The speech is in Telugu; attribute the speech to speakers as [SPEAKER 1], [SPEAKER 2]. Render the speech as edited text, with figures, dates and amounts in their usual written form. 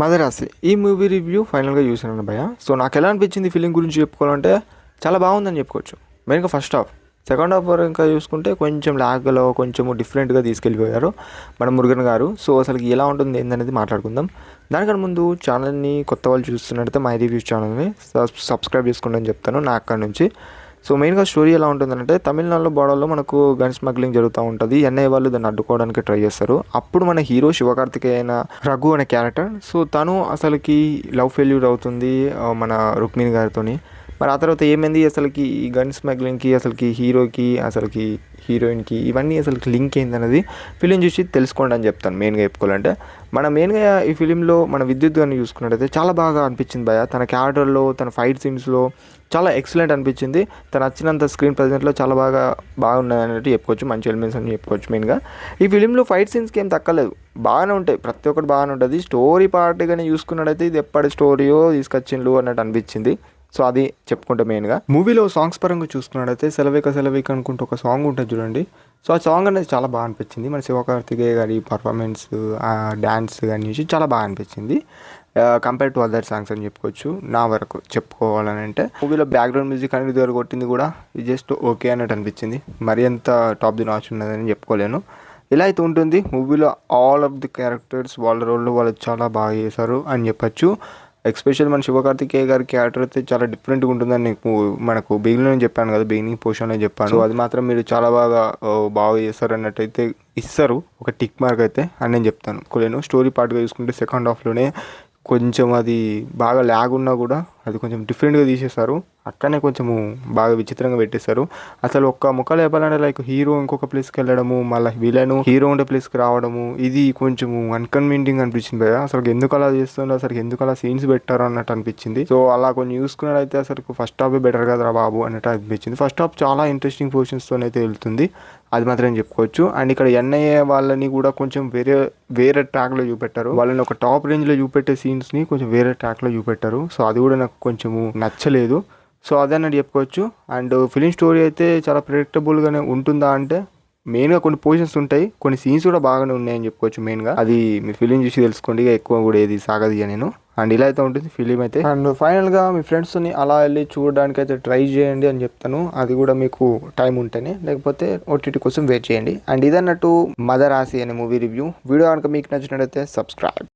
[SPEAKER 1] మదరాసి ఈ మూవీ రివ్యూ ఫైనల్గా చూసాను భయ్య. సో నాకు ఎలా అనిపించింది ఫిలిం గురించి చెప్పుకోవాలంటే చాలా బాగుందని చెప్పుకోవచ్చు. మెయిన్గా ఫస్ట్ హాఫ్, సెకండ్ హాఫ్ ఇంకా చూసుకుంటే కొంచెం ల్యాగ్లో కొంచెం డిఫరెంట్గా తీసుకెళ్ళిపోయారు మన మురుగన్ గారు. సో అసలు ఎలా ఉంటుంది ఏందనేది మాట్లాడుకుందాం. దానికన్నా ముందు ఛానల్ని కొత్త వాళ్ళు చూస్తున్నట్టయితే మై రివ్యూస్ ఛానల్ని సబ్స్క్రైబ్ చేసుకోండి అని చెప్తాను నా అక్కడ నుంచి. సో మెయిన్గా స్టోరీ ఎలా ఉంటుందంటే, తమిళనాడులో బోర్డర్లో మనకు గన్ స్మగ్లింగ్ జరుగుతూ ఉంటుంది. ఎన్ఐ వాళ్ళు దాన్ని అడ్డుకోవడానికి ట్రై చేస్తారు. అప్పుడు మన హీరో శివకార్తికేయన రఘు అనే క్యారెక్టర్, సో తను అసలుకి లవ్ ఫెయిల్యూర్ అవుతుంది మన రుక్మిణి గారితోని. మరి ఆ తర్వాత ఏమైంది అసలుకి ఈ గన్ స్మగ్లింగ్కి, అసలుకి హీరోకి, అసలుకి హీరోయిన్కి ఇవన్నీ అసలుకి లింక్ ఏందనేది ఫిలిం చూసి తెలుసుకోండి అని చెప్తాను. మెయిన్గా చెప్పుకోవాలంటే మెయిన్గా ఈ ఫిలింలో మన విద్యుత్ గారిని చూసుకున్నట్టయితే చాలా బాగా అనిపించింది భయ. తన క్యారెక్టర్లో, తన ఫైట్ సీన్స్లో చాలా ఎక్సలెంట్ అనిపించింది. తను వచ్చినంత స్క్రీన్ ప్రజెంట్లో చాలా బాగున్నది అన్నట్టు చెప్పుకోవచ్చు. మంచి ఎలిమెంట్స్ అని చెప్పుకోవచ్చు. మెయిన్గా ఈ ఫిలింలో ఫైట్ సీన్స్కి ఏం తక్కలేదు, బాగానే ఉంటాయి. ప్రతి ఒక్కటి బాగానే ఉంటుంది. స్టోరీ పార్ట్గానే చూసుకున్నట్టయితే ఇది ఎప్పటి స్టోరీయో తీసుకొచ్చిండు అన్నట్టు అనిపించింది. సో అది చెప్పుకుంటే మెయిన్గా మూవీలో సాంగ్స్ పరంగా చూసుకున్నట్టయితే సెలవిక అనుకుంటూ ఒక సాంగ్ ఉంటుంది చూడండి. సో ఆ సాంగ్ అనేది చాలా బాగా అనిపించింది. మన శివకార్తికేయ గారి పర్ఫార్మెన్స్, డ్యాన్స్ కానీ చాలా బాగా అనిపించింది కంపేర్ టు అదర్ సాంగ్స్ అని చెప్పుకోవచ్చు. నా వరకు చెప్పుకోవాలని అంటే మూవీలో బ్యాక్గ్రౌండ్ మ్యూజిక్ అనేది దగ్గర కొట్టింది కూడా ఇది జస్ట్ ఓకే అన్నట్టు అనిపించింది. మరి ఎంత టాప్ ది నాచ్ ఉన్నదని చెప్పుకోలేను. ఇలా అయితే ఉంటుంది మూవీలో. ఆల్ ఆఫ్ ది క్యారెక్టర్స్ వాళ్ళ రోల్లో వాళ్ళు చాలా బాగా చేశారు అని చెప్పచ్చు. ఎస్పెషల్ మన శివకార్తికేయ గారి క్యారెక్టర్ అయితే చాలా డిఫరెంట్గా ఉంటుందని మనకు బిగినింగ్లో చెప్పాను కదా, బిగినింగ్ పోర్షన్లో చెప్పాను. సో అది మాత్రం మీరు చాలా బాగా చేస్తారు అన్నట్టయితే ఇస్తారు ఒక టిక్ మార్క్ అయితే అని నేను చెప్తాను. కొలేను స్టోరీ పార్ట్గా చూసుకుంటే సెకండ్ హాఫ్లోనే కొంచెం అది బాగా ల్యాగ్ ఉన్నా కూడా అది కొంచెం డిఫరెంట్గా తీసేస్తారు. అక్కడనే కొంచెము బాగా విచిత్రంగా పెట్టేస్తారు. అసలు ఒక్క ముక్కలు చెప్పాలంటే లైక్ హీరో ఇంకొక ప్లేస్కి వెళ్ళడము, మళ్ళీ విలన్ హీరో ఉండే ప్లేస్కి రావడము, ఇది కొంచెము అన్కన్వీనియంగ్ అనిపించింది కదా. అసలు ఎందుకు అలా చేస్తుండో, అసలు ఎందుకు అలా సీన్స్ పెట్టారు అన్నట్టు అనిపించింది. సో అలా కొంచెం చూసుకున్నట్టయితే అసలు ఫస్ట్ హాఫే బెటర్ కదరా బాబు అన్నట్టు అనిపించింది. ఫస్ట్ హాఫ్ చాలా ఇంట్రెస్టింగ్ పొజిషన్స్తో అయితే వెళ్తుంది, అది మాత్రం చెప్పుకోవచ్చు. అండ్ ఇక్కడ ఎన్ఐఏ వాళ్ళని కూడా కొంచెం వేరే ట్రాక్లో చూపెట్టారు. వాళ్ళని ఒక టాప్ రేంజ్లో చూపెట్టే సీన్స్ని కొంచెం వేరే ట్రాక్లో చూపెట్టారు. సో అది కూడా నాకు కొంచెము నచ్చలేదు. సో అదే అన్నట్టు చెప్పుకోవచ్చు. అండ్ ఫిలిం స్టోరీ అయితే చాలా ప్రెడిక్టబుల్గానే ఉంటుందా అంటే మెయిన్గా కొన్ని పొజిషన్స్ ఉంటాయి, కొన్ని సీన్స్ కూడా బాగానే ఉన్నాయని చెప్పుకోవచ్చు. మెయిన్గా అది మీ ఫిలిం చూసి తెలుసుకోండి, ఎక్కువ కూడా ఏది సాగదు నేను. అండ్ ఇలా అయితే ఉంటుంది ఫిలిం అయితే. అండ్ ఫైనల్గా మీ ఫ్రెండ్స్ని అలా వెళ్ళి చూడడానికి అయితే ట్రై చేయండి అని చెప్తాను. అది కూడా మీకు టైం ఉంటేనే, లేకపోతే ఓటీటీ కోసం వెయిట్ చేయండి. అండ్ ఇదన్నట్టు మదరాసి అనే మూవీ రివ్యూ. వీడియో కనుక మీకు నచ్చినట్టయితే సబ్స్క్రైబ్.